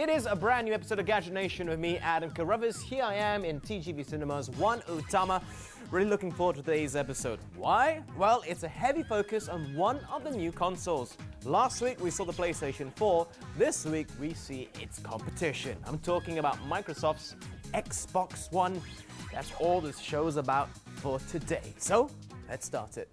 It is a brand new episode of Gadget Nation with me, Adam Carruthers. Here I am in TGV Cinemas 1 Utama. Really looking forward to today's episode. Why? Well, it's a heavy focus on one of the new consoles. Last week we saw the PlayStation 4. This week we see its competition. I'm talking about Microsoft's Xbox One. That's all this show is about for today. So, let's start it.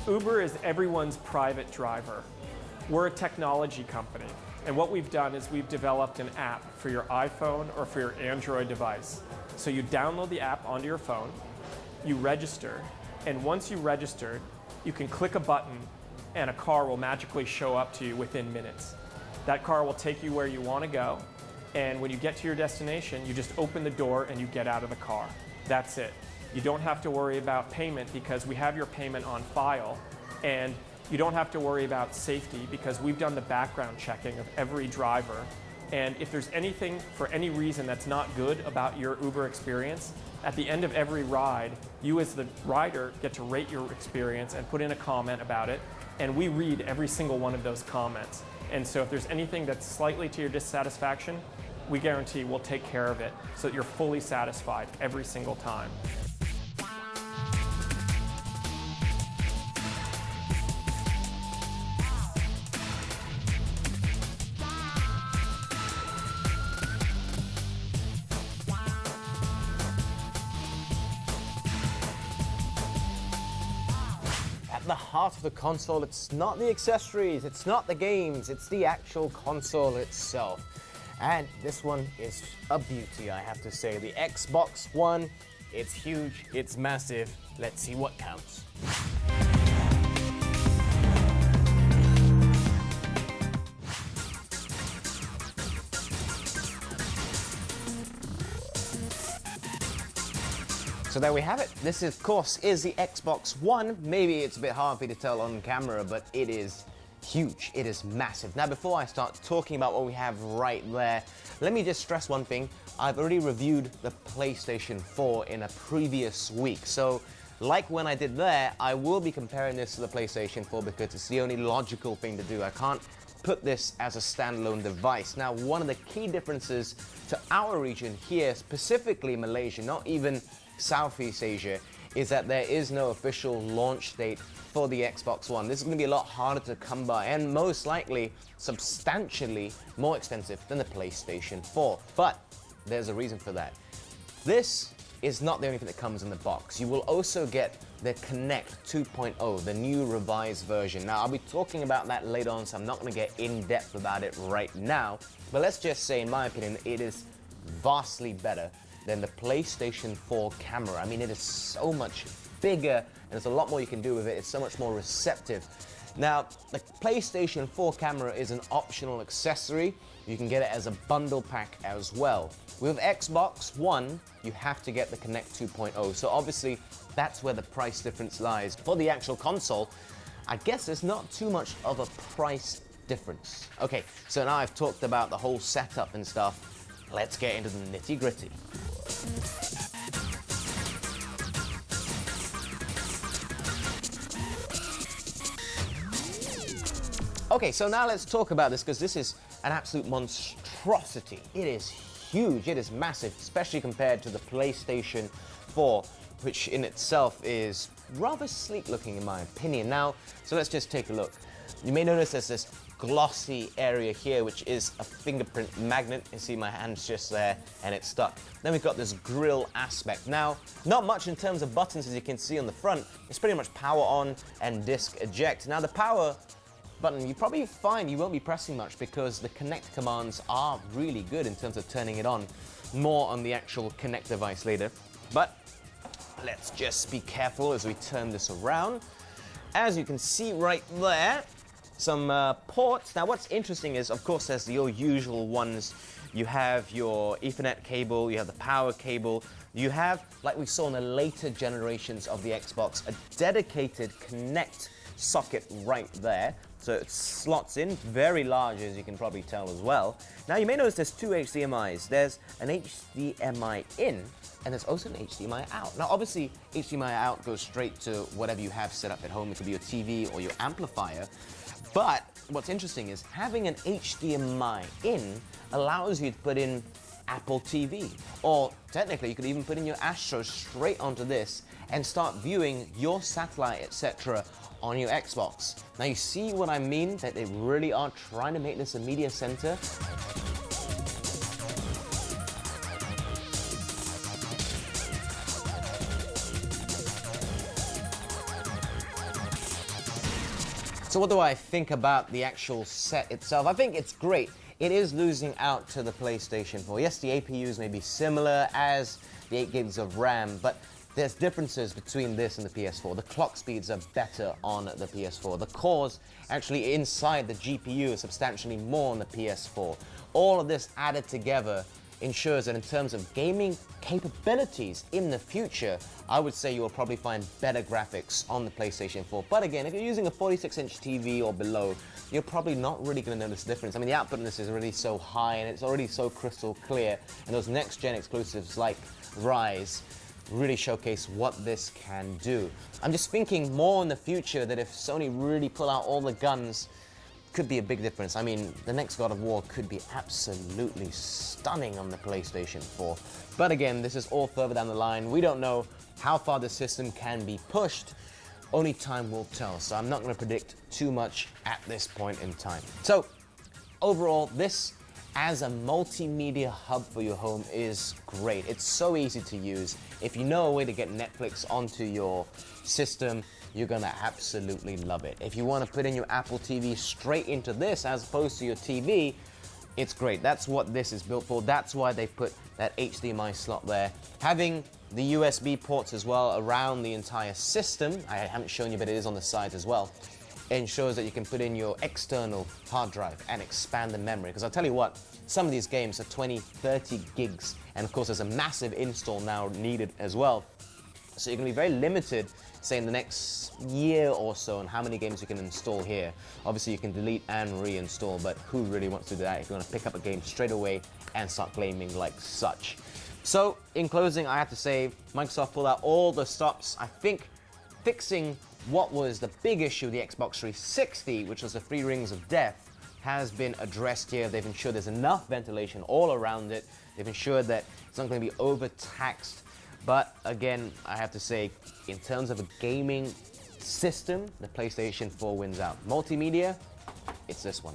Uber is everyone's private driver. We're a technology company, and what we've done is we've developed an app for your iPhone or for your Android device. So you download the app onto your phone, you register, and once you registered, you can click a button and a car will magically show up to you within minutes. That car will take you where you want to go, and when you get to your destination, you just open the door and you get out of the car. That's it. You don't have to worry about payment because we have your payment on file, and you don't have to worry about safety because we've done the background checking of every driver. And if there's anything for any reason that's not good about your Uber experience, at the end of every ride, you as the rider get to rate your experience and put in a comment about it, and we read every single one of those comments. And so if there's anything that's slightly to your dissatisfaction, we guarantee we'll take care of it so that you're fully satisfied every single time. At the heart of the console, it's not the accessories, it's not the games, it's the actual console itself. And this one is a beauty, I have to say. The Xbox One, it's huge, it's massive. Let's see what counts. So there we have it. This, of course, is the Xbox One. Maybe it's a bit hard for you to tell on camera, but it is huge. It is massive. Now, before I start talking about what we have right there, let me just stress one thing. I've already reviewed the PlayStation 4 in a previous week. So, like when I did there, I will be comparing this to the PlayStation 4 because it's the only logical thing to do. I can't put this as a standalone device. Now, one of the key differences to our region here, specifically Malaysia, not even Southeast Asia, is that there is no official launch date for the Xbox One. This is going to be a lot harder to come by and most likely substantially more expensive than the PlayStation 4. But there's a reason for that. This is not the only thing that comes in the box. You will also get the Kinect 2.0, the new revised version. Now, I'll be talking about that later on, so I'm not going to get in depth about it right now. But let's just say, in my opinion, it is vastly better than the PlayStation 4 camera. I mean, it is so much bigger and there's a lot more you can do with it. It's so much more receptive. Now, the PlayStation 4 camera is an optional accessory. You can get it as a bundle pack as well. With Xbox One, you have to get the Kinect 2.0. So obviously, that's where the price difference lies. For the actual console, I guess there's not too much of a price difference. Okay, so now I've talked about the whole setup and stuff. Let's get into the nitty-gritty. Okay, so now let's talk about this because this is an absolute monstrosity. It is huge, it is massive, especially compared to the PlayStation 4, which in itself is rather sleek looking in my opinion. Now, so let's just take a look. You may notice there's this glossy area here, which is a fingerprint magnet. You see my hand's just there and it's stuck. Then we've got this grill aspect. Now, not much in terms of buttons as you can see on the front. It's pretty much power on and disc eject. Now the power button, you probably find you won't be pressing much because the Kinect commands are really good in terms of turning it on. More on the actual Kinect device later. But let's just be careful as we turn this around. As you can see right there, some ports. Now what's interesting is, of course, there's your usual ones. You have your Ethernet cable, you have the power cable, you have, like we saw in the later generations of the Xbox, a dedicated Kinect socket right there. So it slots in, very large as you can probably tell as well. Now you may notice there's two HDMIs. There's an HDMI in, and there's also an HDMI out. Now obviously, HDMI out goes straight to whatever you have set up at home. It could be your TV or your amplifier. But what's interesting is having an HDMI in allows you to put in Apple TV. Or technically, you could even put in your Astro straight onto this and start viewing your satellite, etc. on your Xbox. Now you see what I mean? That they really are trying to make this a media center. So what do I think about the actual set itself? I think it's great. It is losing out to the PlayStation 4. Yes, the APUs may be similar as the 8 gigs of RAM, but there's differences between this and the PS4. The clock speeds are better on the PS4. The cores actually inside the GPU are substantially more on the PS4. All of this added together ensures that in terms of gaming capabilities in the future, I would say you will probably find better graphics on the PlayStation 4. But again, if you're using a 46-inch TV or below, you're probably not really going to notice the difference. I mean, the output in this is already so high and it's already so crystal clear, and those next-gen exclusives like Rise really showcase what this can do. I'm just thinking more in the future that if Sony really pull out all the guns, could be a big difference. I mean, the next God of War could be absolutely stunning on the PlayStation 4. But again, this is all further down the line. We don't know how far the system can be pushed. Only time will tell. So I'm not going to predict too much at this point in time. So overall, this as a multimedia hub for your home is great. It's so easy to use. If you know a way to get Netflix onto your system, you're gonna absolutely love it. If you want to put in your Apple TV straight into this as opposed to your TV, it's great. That's what this is built for. That's why they put that HDMI slot there. Having the USB ports as well around the entire system, I haven't shown you, but it is on the sides as well, ensures that you can put in your external hard drive and expand the memory. Because I'll tell you what, some of these games are 20, 30 gigs, and of course there's a massive install now needed as well. So you're going to be very limited, say in the next year or so, on how many games you can install here. Obviously you can delete and reinstall, but who really wants to do that if you want to pick up a game straight away and start gaming like such? So in closing, I have to say Microsoft pulled out all the stops. I think fixing what was the big issue of the Xbox 360, which was the 3 rings of death, has been addressed here. They've ensured there's enough ventilation all around it. They've ensured that it's not going to be overtaxed. But again, I have to say, in terms of a gaming system, the PlayStation 4 wins out. Multimedia, it's this one.